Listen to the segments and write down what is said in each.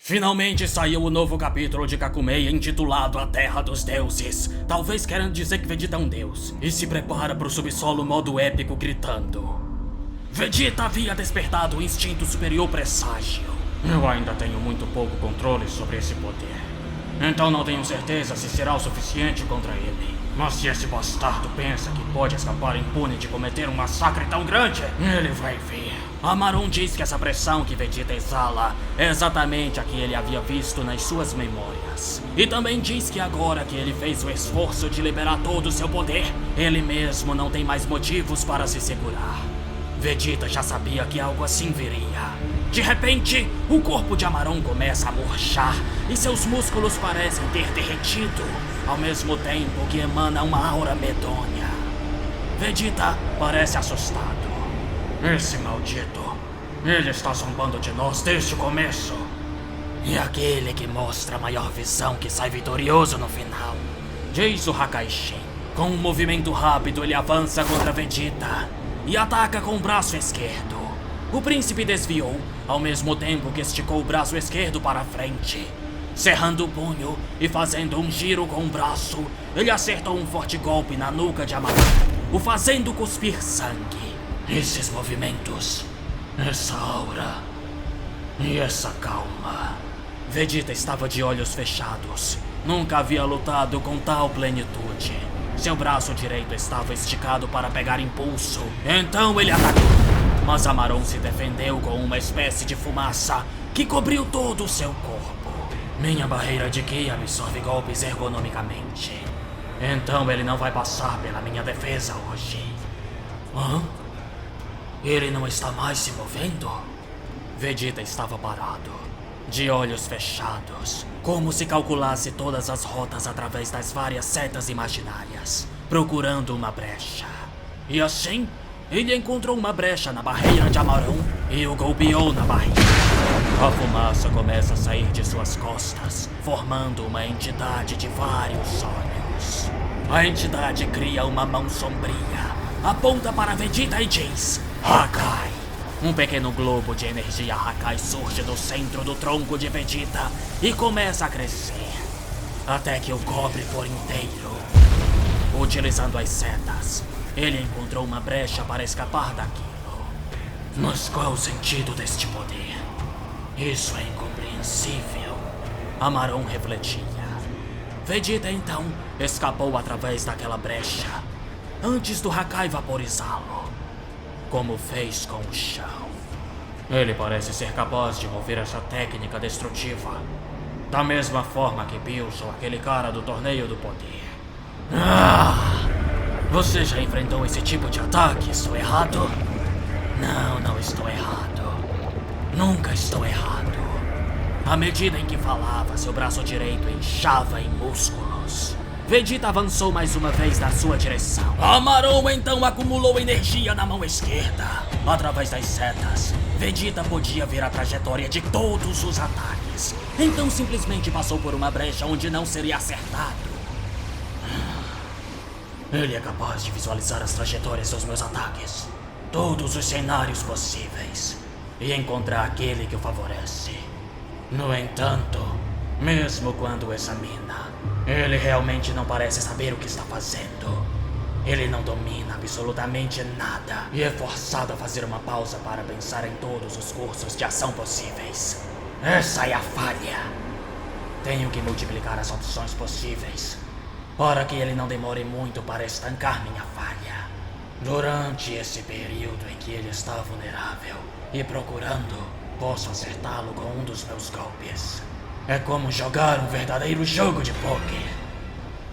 Finalmente saiu o novo capítulo de Kakumei intitulado A Terra dos Deuses. Talvez querendo dizer que Vegeta é um deus. E se prepara pro subsolo modo épico gritando. Vegeta havia despertado o instinto superior presságio. Eu ainda tenho muito pouco controle sobre esse poder. Então não tenho certeza se será o suficiente contra ele. Mas se esse bastardo pensa que pode escapar impune de cometer um massacre tão grande, ele vai ver. Amaron diz que essa pressão que Vegeta exala é exatamente a que ele havia visto nas suas memórias. E também diz que agora que ele fez o esforço de liberar todo o seu poder, ele mesmo não tem mais motivos para se segurar. Vegeta já sabia que algo assim viria. De repente, o corpo de Amaron começa a murchar e seus músculos parecem ter derretido, ao mesmo tempo que emana uma aura medonha. Vegeta parece assustado. Esse maldito, ele está zombando de nós desde o começo. E aquele que mostra a maior visão que sai vitorioso no final, diz o Hakai-Shin. Com um movimento rápido ele avança contra Vegeta e ataca com o braço esquerdo. O príncipe desviou, ao mesmo tempo que esticou o braço esquerdo para a frente. Cerrando o punho e fazendo um giro com o braço, ele acertou um forte golpe na nuca de Amaron, o fazendo cuspir sangue. Esses movimentos, essa aura e essa calma. Vegeta estava de olhos fechados. Nunca havia lutado com tal plenitude. Seu braço direito estava esticado para pegar impulso. Então ele atacou. Mas Amaron se defendeu com uma espécie de fumaça que cobriu todo o seu corpo. Minha barreira de Ki absorve golpes ergonomicamente. Então ele não vai passar pela minha defesa hoje. Hã? Ele não está mais se movendo? Vegeta estava parado, de olhos fechados, como se calculasse todas as rotas através das várias setas imaginárias, procurando uma brecha. E assim, ele encontrou uma brecha na barreira de Amaron e o golpeou na barriga. A fumaça começa a sair de suas costas, formando uma entidade de vários olhos. A entidade cria uma mão sombria, aponta para Vegeta e diz: Hakai! Um pequeno globo de energia Hakai surge do centro do tronco de Vegeta e começa a crescer, até que o cobre por inteiro. Utilizando as setas, ele encontrou uma brecha para escapar daquilo. Mas qual o sentido deste poder? Isso é incompreensível. Amaron refletia. Vegeta então escapou através daquela brecha, antes do Hakai vaporizá-lo, como fez com o chão. Ele parece ser capaz de mover essa técnica destrutiva, da mesma forma que Pilson, aquele cara do torneio do poder. Você já enfrentou esse tipo de ataque? Estou errado? Não estou errado. Nunca estou errado. À medida em que falava, seu braço direito inchava em músculos. Vegeta avançou mais uma vez na sua direção. Amaron então acumulou energia na mão esquerda. Através das setas, Vegeta podia ver a trajetória de todos os ataques. Então simplesmente passou por uma brecha onde não seria acertado. Ele é capaz de visualizar as trajetórias dos meus ataques, todos os cenários possíveis, e encontrar aquele que o favorece. No entanto, mesmo quando examina, ele realmente não parece saber o que está fazendo. Ele não domina absolutamente nada e é forçado a fazer uma pausa para pensar em todos os cursos de ação possíveis. Essa é a falha. Tenho que multiplicar as opções possíveis para que ele não demore muito para estancar minha falha. Durante esse período em que ele está vulnerável e procurando, posso acertá-lo com um dos meus golpes. É como jogar um verdadeiro jogo de pôquer.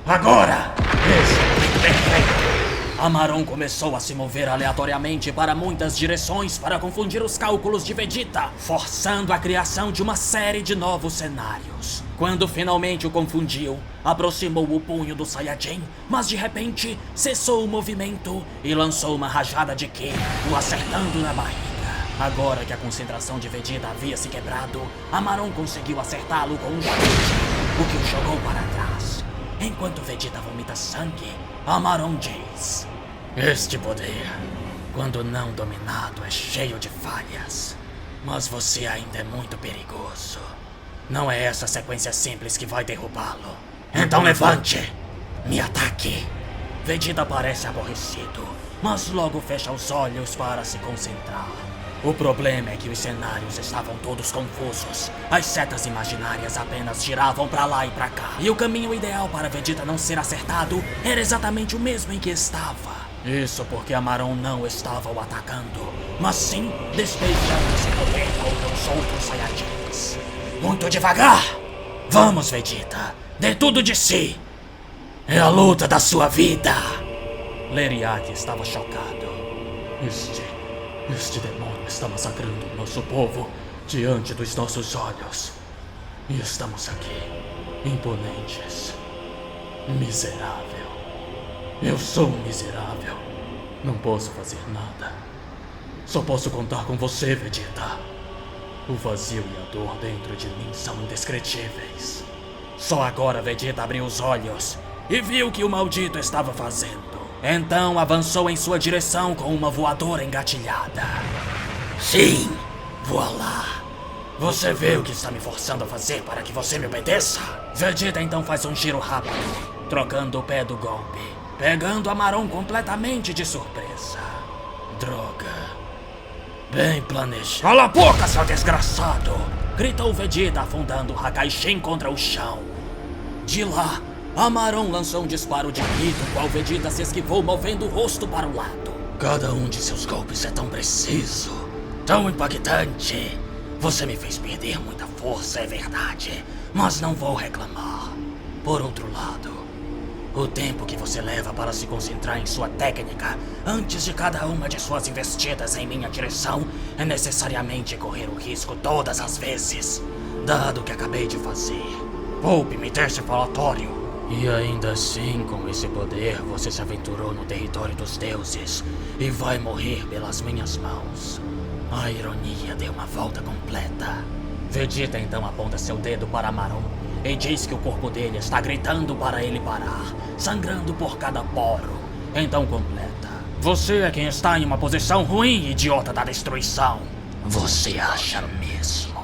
Agora! Esse é perfeito! Amaron começou a se mover aleatoriamente para muitas direções para confundir os cálculos de Vegeta, forçando a criação de uma série de novos cenários. Quando finalmente o confundiu, aproximou o punho do Saiyajin, mas de repente cessou o movimento e lançou uma rajada de Ki, o acertando na barriga. Agora que a concentração de Vegeta havia se quebrado, Amaron conseguiu acertá-lo com um chute, o que o jogou para trás. Enquanto Vegeta vomita sangue, Amaron diz: Este poder, quando não dominado, é cheio de falhas. Mas você ainda é muito perigoso. Não é essa sequência simples que vai derrubá-lo. Então levante! Me ataque! Vegeta parece aborrecido, mas logo fecha os olhos para se concentrar. O problema é que os cenários estavam todos confusos. As setas imaginárias apenas giravam pra lá e pra cá. E o caminho ideal para Vegeta não ser acertado era exatamente o mesmo em que estava. Isso porque Amaron não estava o atacando, mas sim despejando seu poder contra os outros Saiyajins. Muito devagar! Vamos, Vegeta! Dê tudo de si! É a luta da sua vida! Leriak estava chocado. Este demônio está massacrando o nosso povo diante dos nossos olhos. E estamos aqui, imponentes. Miserável. Eu sou um miserável. Não posso fazer nada. Só posso contar com você, Vegeta. O vazio e a dor dentro de mim são indescritíveis. Só agora Vegeta abriu os olhos e viu o que o maldito estava fazendo. Então avançou em sua direção com uma voadora engatilhada. Sim, voilá. Você vê o que está me forçando a fazer para que você me obedeça? Vegeta então faz um giro rápido, trocando o pé do golpe, pegando Amaron completamente de surpresa. Droga. Bem planejado. Cala a boca, seu desgraçado! Gritou Vegeta, afundando o Hakaishin contra o chão. De lá, Amaron lançou um disparo de grito, qual Vegeta se esquivou, movendo o rosto para o lado. Cada um de seus golpes é tão preciso, tão impactante. Você me fez perder muita força, é verdade, mas não vou reclamar. Por outro lado, o tempo que você leva para se concentrar em sua técnica antes de cada uma de suas investidas em minha direção é necessariamente correr o risco todas as vezes, dado o que acabei de fazer. Poupe-me desse falatório. E ainda assim, com esse poder, você se aventurou no território dos deuses e vai morrer pelas minhas mãos. A ironia deu uma volta completa. Vegeta então aponta seu dedo para Amaron e diz que o corpo dele está gritando para ele parar, sangrando por cada poro. Então completa: você é quem está em uma posição ruim, idiota da destruição. Você acha mesmo?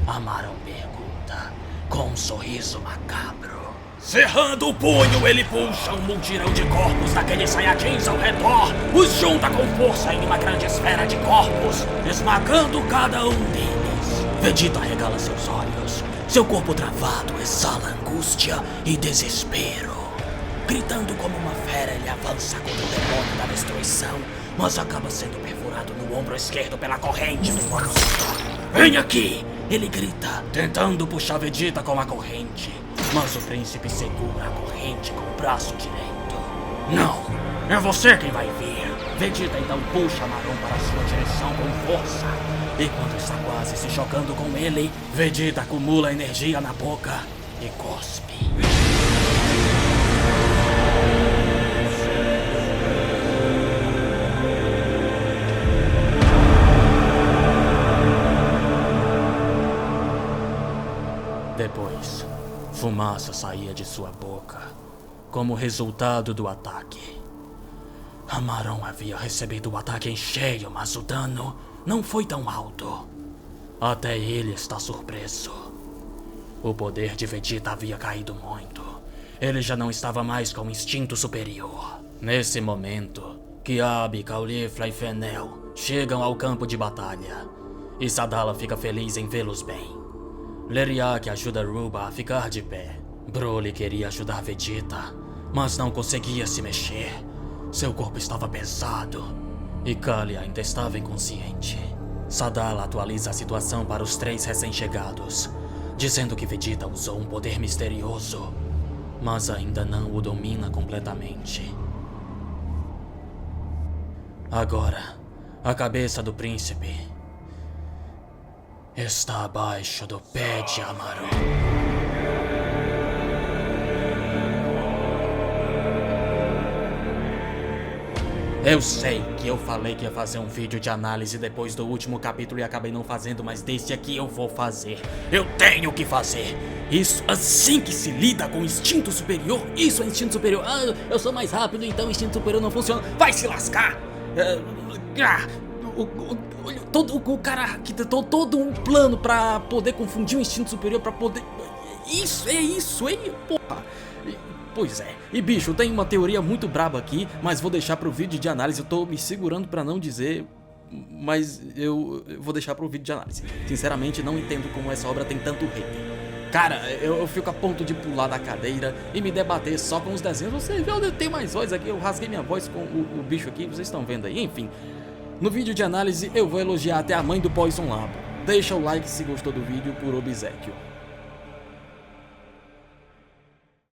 Amaron pergunta, com um sorriso macabro. Cerrando o punho, ele puxa um multirão de corpos daqueles Saiyajins ao redor, os junta com força em uma grande esfera de corpos, esmagando cada um deles. Vegeta regala seus olhos. Seu corpo travado exala angústia e desespero. Gritando como uma fera, ele avança contra o demônio da destruição, mas acaba sendo perfurado no ombro esquerdo pela corrente do monstro. Vem aqui! Ele grita, tentando puxar Vegeta com a corrente, mas o príncipe segura a corrente com o braço direito. Não! É você quem vai vir! Vegeta então puxa Amaron para sua direção com força. E quando está quase se chocando com ele, Vegeta acumula energia na boca e cospe. Depois, fumaça saía de sua boca, como resultado do ataque. Amaron havia recebido o ataque em cheio, mas o dano não foi tão alto. Até ele está surpreso. O poder de Vegeta havia caído muito. Ele já não estava mais com o instinto superior. Nesse momento, Kiabi, Caulifla e Fenel chegam ao campo de batalha, e Sadala fica feliz em vê-los bem. Leriak ajuda Ruba a ficar de pé. Broly queria ajudar Vegeta, mas não conseguia se mexer. Seu corpo estava pesado e Kali ainda estava inconsciente. Sadala atualiza a situação para os três recém-chegados, dizendo que Vegeta usou um poder misterioso, mas ainda não o domina completamente. Agora, a cabeça do príncipe está abaixo do pé de Amaron. Eu sei que eu falei que ia fazer um vídeo de análise depois do último capítulo e acabei não fazendo, mas desse aqui eu vou fazer. Eu tenho que fazer. Isso assim que se lida com instinto superior. Isso é instinto superior. Ah, eu sou mais rápido, então instinto superior não funciona. Vai se lascar! O cara arquitetou todo um plano pra poder confundir o instinto superior, pra poder... Isso, hein, porra. Pois é, e bicho, tem uma teoria muito braba aqui, mas vou deixar pro vídeo de análise. Eu tô me segurando pra não dizer, mas eu vou deixar pro vídeo de análise. Sinceramente, não entendo como essa obra tem tanto hater. Cara, eu fico a ponto de pular da cadeira e me debater só com os desenhos. Vocês vê onde eu tenho mais voz aqui, eu rasguei minha voz com o bicho aqui, vocês estão vendo aí, enfim. No vídeo de análise eu vou elogiar até a mãe do Poison Labo. Deixa o like se gostou do vídeo por obséquio.